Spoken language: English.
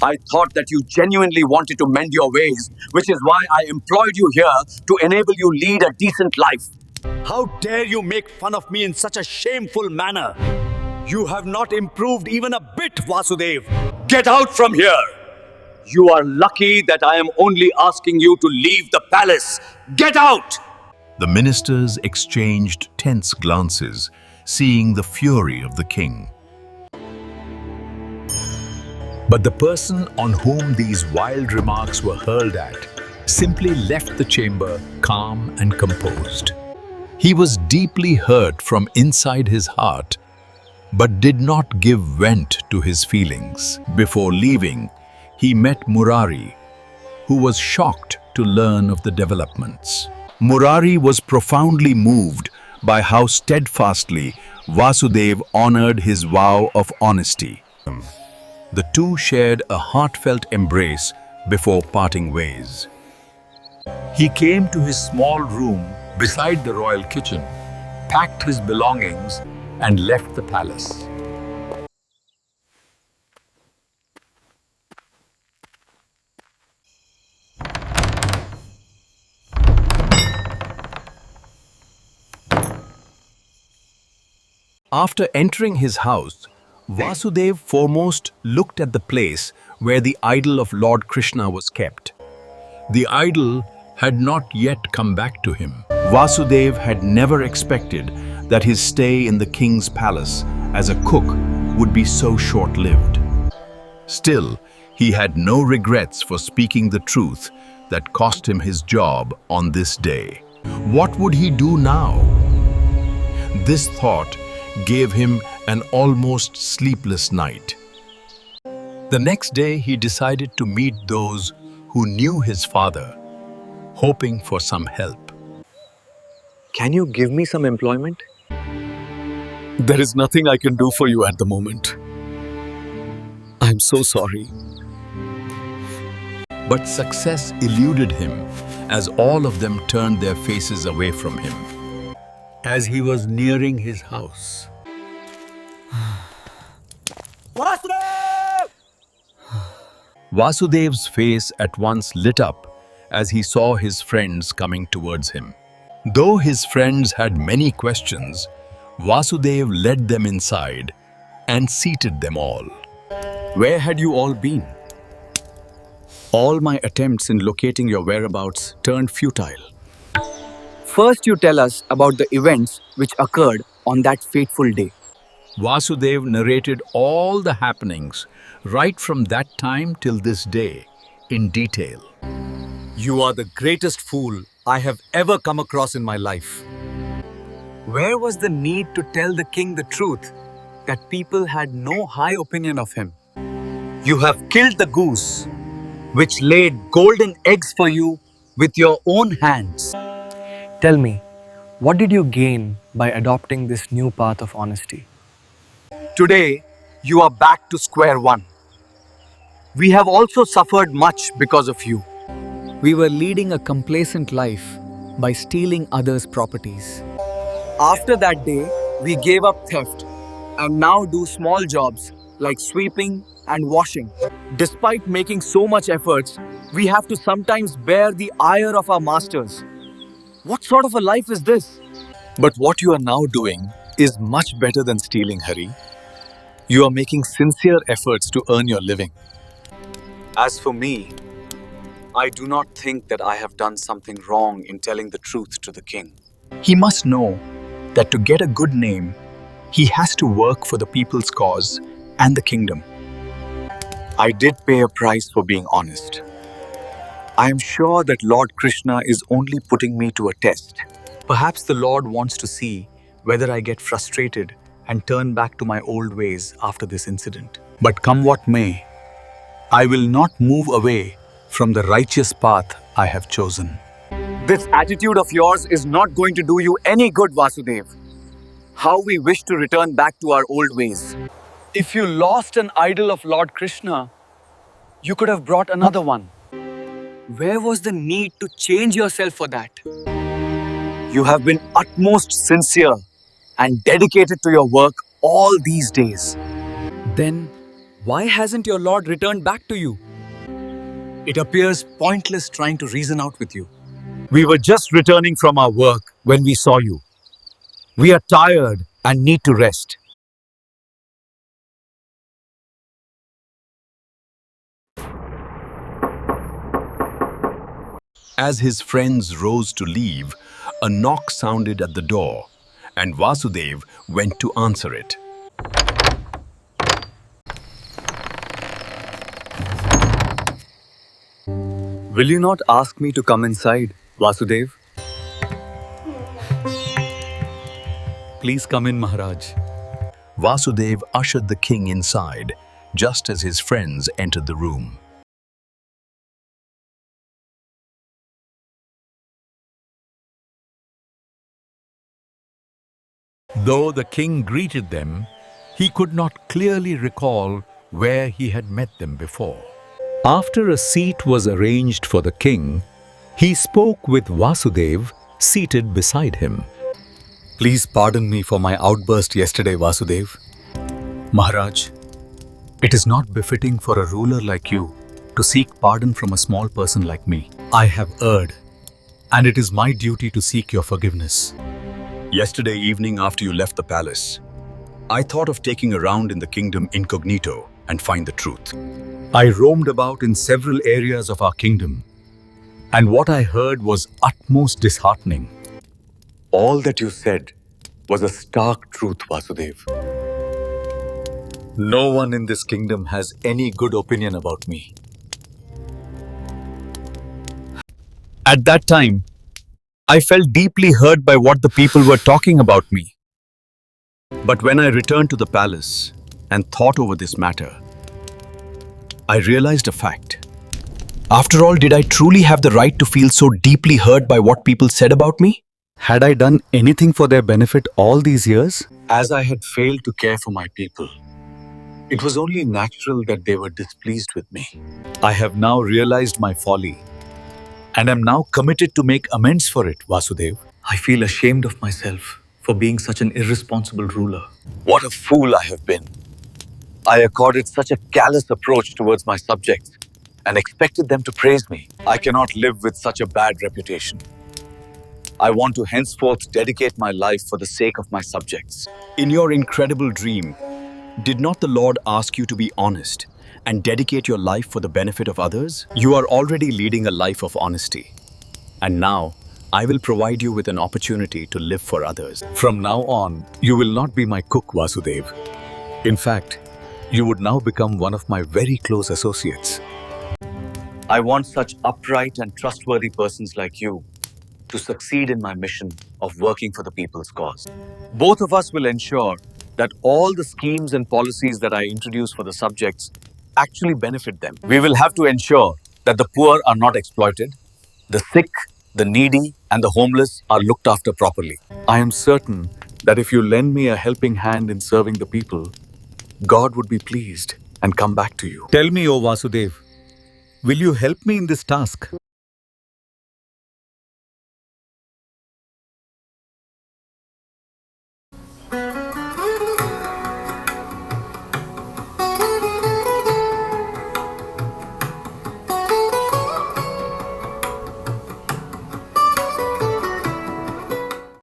I thought that you genuinely wanted to mend your ways, which is why I employed you here to enable you lead a decent life. How dare you make fun of me in such a shameful manner? You have not improved even a bit, Vasudev. Get out from here! You are lucky that I am only asking you to leave the palace. Get out! The ministers exchanged tense glances, seeing the fury of the king. But the person on whom these wild remarks were hurled at simply left the chamber calm and composed. He was deeply hurt from inside his heart, but did not give vent to his feelings. Before leaving, he met Murari, who was shocked to learn of the developments. Murari was profoundly moved by how steadfastly Vasudev honored his vow of honesty. The two shared a heartfelt embrace before parting ways. He came to his small room beside the royal kitchen, packed his belongings, and left the palace. After entering his house, Vasudev foremost looked at the place where the idol of Lord Krishna was kept. The idol had not yet come back to him. Vasudev had never expected that his stay in the king's palace as a cook would be so short-lived. Still, he had no regrets for speaking the truth that cost him his job on this day. What would he do now? This thought gave him an almost sleepless night. The next day, he decided to meet those who knew his father, hoping for some help. Can you give me some employment? There is nothing I can do for you at the moment. I'm so sorry. But success eluded him as all of them turned their faces away from him. As he was nearing his house, Vasudev's face at once lit up as he saw his friends coming towards him. Though his friends had many questions, Vasudev led them inside and seated them all. Where had you all been? All my attempts in locating your whereabouts turned futile. First, you tell us about the events which occurred on that fateful day. Vasudev narrated all the happenings right from that time till this day in detail. You are the greatest fool I have ever come across in my life. Where was the need to tell the king the truth that people had no high opinion of him? You have killed the goose, which laid golden eggs for you with your own hands. Tell me, what did you gain by adopting this new path of honesty? Today, you are back to square one. We have also suffered much because of you. We were leading a complacent life by stealing others' properties. After that day, we gave up theft and now do small jobs like sweeping and washing. Despite making so much efforts, we have to sometimes bear the ire of our masters. What sort of a life is this? But what you are now doing is much better than stealing, Hari. You are making sincere efforts to earn your living. As for me, I do not think that I have done something wrong in telling the truth to the king. He must know that to get a good name, he has to work for the people's cause and the kingdom. I did pay a price for being honest. I am sure that Lord Krishna is only putting me to a test. Perhaps the Lord wants to see whether I get frustrated and turn back to my old ways after this incident. But come what may, I will not move away from the righteous path I have chosen. This attitude of yours is not going to do you any good, Vasudev. How we wish to return back to our old ways. If you lost an idol of Lord Krishna, you could have brought another one. Where was the need to change yourself for that? You have been utmost sincere and dedicated to your work all these days. Then, Why hasn't your lord returned back to you? It appears pointless trying to reason out with you. We were just returning from our work when we saw you. We are tired and need to rest. As his friends rose to leave, a knock sounded at the door, and Vasudev went to answer it. Will you not ask me to come inside, Vasudev? Please come in, Maharaj. Vasudev ushered the king inside, just as his friends entered the room. Though the king greeted them, he could not clearly recall where he had met them before. After a seat was arranged for the king, he spoke with Vasudev seated beside him. Please pardon me for my outburst yesterday, Vasudev. Maharaj, it is not befitting for a ruler like you to seek pardon from a small person like me. I have erred, and it is my duty to seek your forgiveness. Yesterday evening, after you left the palace, I thought of taking a round in the kingdom incognito and find the truth. I roamed about in several areas of our kingdom, and what I heard was utmost disheartening. All that you said was a stark truth, Vasudev. No one in this kingdom has any good opinion about me. At that time, I felt deeply hurt by what the people were talking about me. But when I returned to the palace and thought over this matter, I realized a fact. After all, did I truly have the right to feel so deeply hurt by what people said about me? Had I done anything for their benefit all these years? As I had failed to care for my people, it was only natural that they were displeased with me. I have now realized my folly, and am now committed to make amends for it, Vasudev. I feel ashamed of myself for being such an irresponsible ruler. What a fool I have been. I accorded such a callous approach towards my subjects and expected them to praise me. I cannot live with such a bad reputation. I want to henceforth dedicate my life for the sake of my subjects. In your incredible dream, did not the Lord ask you to be honest and dedicate your life for the benefit of others? You are already leading a life of honesty. And now, I will provide you with an opportunity to live for others. From now on, you will not be my cook, Vasudev. In fact, you would now become one of my very close associates. I want such upright and trustworthy persons like you to succeed in my mission of working for the people's cause. Both of us will ensure that all the schemes and policies that I introduce for the subjects actually benefit them. We will have to ensure that the poor are not exploited, the sick, the needy, and the homeless are looked after properly. I am certain that if you lend me a helping hand in serving the people, God would be pleased and come back to you. Tell me, O Vasudev, will you help me in this task?